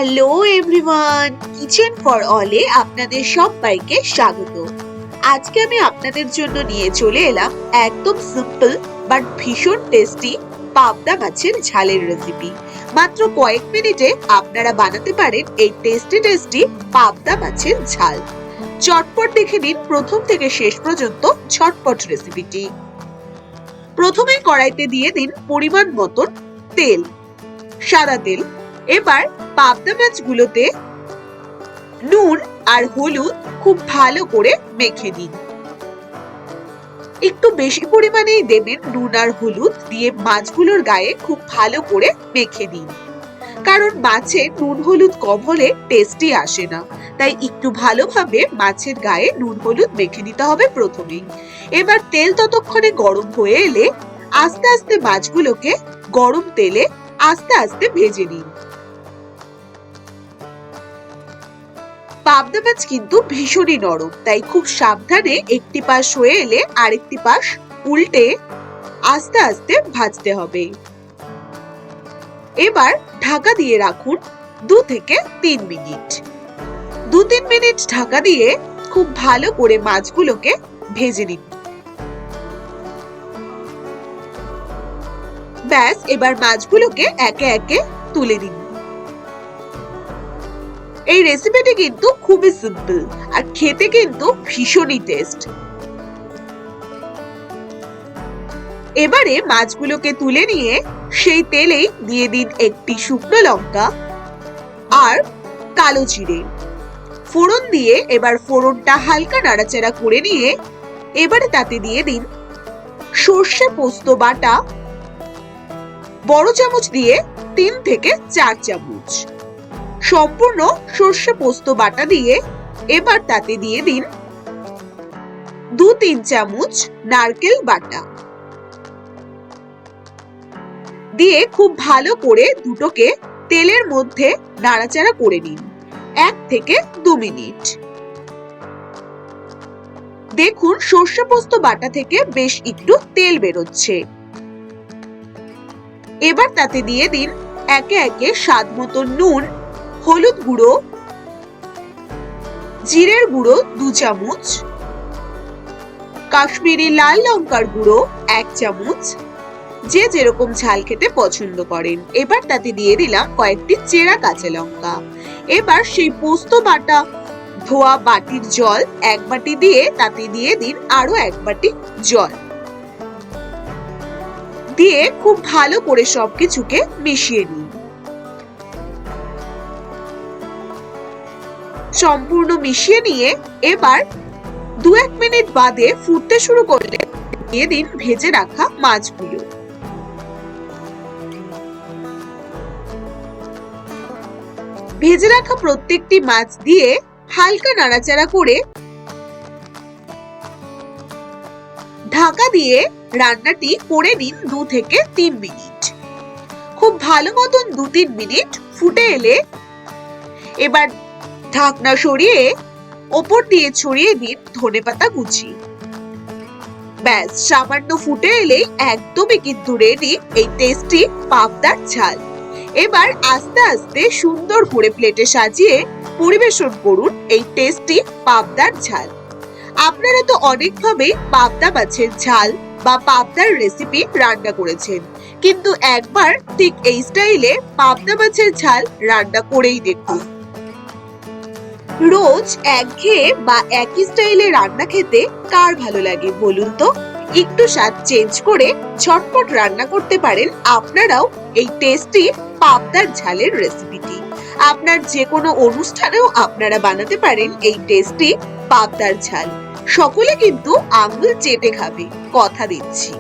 Hello everyone, kitchen for অলে আপনাদের সবাইকে স্বাগত। আজকে আমি আপনাদের জন্য নিয়ে চলে এলাম একদম সিম্পল বাট ভীষণ টেস্টি পাবদা মাছের ঝালের রেসিপি। মাত্র কয়েক মিনিটে আপনারা বানাতে পারেন এই টেস্টি পাবদা মাছের ঝাল। চটপট দেখে নিন প্রথম থেকে শেষ পর্যন্ত ঝটপট রেসিপিটি। প্রথমে কড়াইতে দিয়ে দিন পরিমাণ মতন তেল, সাদা তেল। এবার পাবদা মাছগুলোতে নুন আর হলুদ খুব ভালো করে মেখে নিন। একটু বেশি পরিমাণেই দেবেন নুন আর হলুদ, দিয়ে মাছগুলোর গায়ে খুব ভালো করে মেখে নিন। কারণ মাছে নুন হলুদ কম হলে টেস্টি আসে না, তাই একটু ভালোভাবে মাছের গায়ে নুন হলুদ মেখে নিতে হবে প্রথমেই। এবার তেল ততক্ষণে গরম হয়ে এলে আস্তে আস্তে মাছগুলোকে গরম তেলে আস্তে আস্তে ভেজে নিন। পাবদা মাছ কিন্তু ভীষণই নরম, তাই খুব সাবধানে একটি পাশ হয়ে এলে আরেকটি পাশ উল্টে আস্তে আস্তে ভাজতে হবে। এবার ঢাকা দিয়ে রাখুন 2 থেকে 3 মিনিট। 2-3 মিনিট ঢাকা দিয়ে খুব ভালো করে মাছগুলোকে ভেজে নিন। ব্যাস, এবার মাছগুলোকে একে একে তুলে দিন। এই রেসিপিটি কিন্তু খুবই সিম্পল আর খেতে কিন্তু ভীষণই টেস্ট। এবারে মাছগুলোকে তুলে নিয়ে সেই তেলেই দিয়ে দিন একটি শুকনো লঙ্কা আর কালো জিরে ফোড়ন দিয়ে এবার ফোড়নটা হালকা নাড়াচাড়া করে নিয়ে এবারে তাতে দিয়ে দিন সর্ষে পোস্ত বাটা বড় চামচ দিয়ে 3 থেকে 4 চামচ। সম্পূর্ণ সর্ষে পোস্ত বাটা দিয়ে এবার তাতে দিয়ে দিন 2-3 চামচ নারকেল বাটা দিয়ে খুব ভালো করে দুটোকে তেলের মধ্যে নাড়াচাড়া করে নিন 1 থেকে 2 মিনিট। দেখুন সর্ষে পোস্ত বাটা থেকে বেশ একটু তেল বেরোচ্ছে। এবার তাতে দিয়ে দিন একে একে স্বাদ মতো নুন, হলুদ গুঁড়ো, জিরের গুঁড়ো 2 চামচ, কাশ্মীরি লাল লঙ্কার গুঁড়ো 1 চামচ, যে যেরকম ঝাল খেতে পছন্দ করেন। এবার তাতে দিয়ে দিলাম কয়েকটি চেরা কাঁচা লঙ্কা। এবার সেই পোস্ত বাটা ধোয়া বাটির জল 1 বাটি দিয়ে তাতে দিয়ে দিন আরো 1 বাটি জল দিয়ে খুব ভালো করে সবকিছুকে মিশিয়ে নিন। সম্পূর্ণ মিশিয়ে নিয়ে এবার 2-1 মিনিট বাদে ফুটতে শুরু করলে দিয়ে দিন ভেজে রাখা মাছগুলো। ভেজে রাখা প্রত্যেকটি মাছ দিয়ে হালকা নাড়াচাড়া করে ঢাকা দিয়ে রান্নাটি করে নিন 2 থেকে 3 মিনিট। খুব ভালো মতন 2-3 মিনিট ফুটে এলে এবার ঢাকনা সরিয়ে ওপর দিয়ে ছড়িয়ে দিন ধনেপাতা কুচি। ব্যাস, সামান্য ফুটে এলেই একদমই কিন্তু রেডি এই টেস্টি পাবদার ঝাল। এবার আস্তে আস্তে সুন্দর করে প্লেটে সাজিয়ে পরিবেশন করুন এই টেস্টি পাবদার ঝাল। আপনারা তো অনেকভাবে পাবদা মাছের ঝাল বা পাবদার রেসিপি রান্না করেছেন, কিন্তু একবার ঠিক এই স্টাইলে পাবদা মাছের ঝাল রান্না করেই দেখুন। রোজ একঘেয়ে বা একই স্টাইলে রান্না খেতে কার ভালো লাগে বলুন তো? একটু স্বাদ চেঞ্জ করে ঝটপট রান্না করতে পারেন আপনারাও এই টেস্টি পাবদার ঝালের রেসিপিটি। আপনার যে কোনো অনুষ্ঠানেও আপনারা বানাতে পারেন এই টেস্টি পাবদার ঝাল। সকলে কিন্তু আঙুল চেটে খাবে, কথা দিচ্ছি।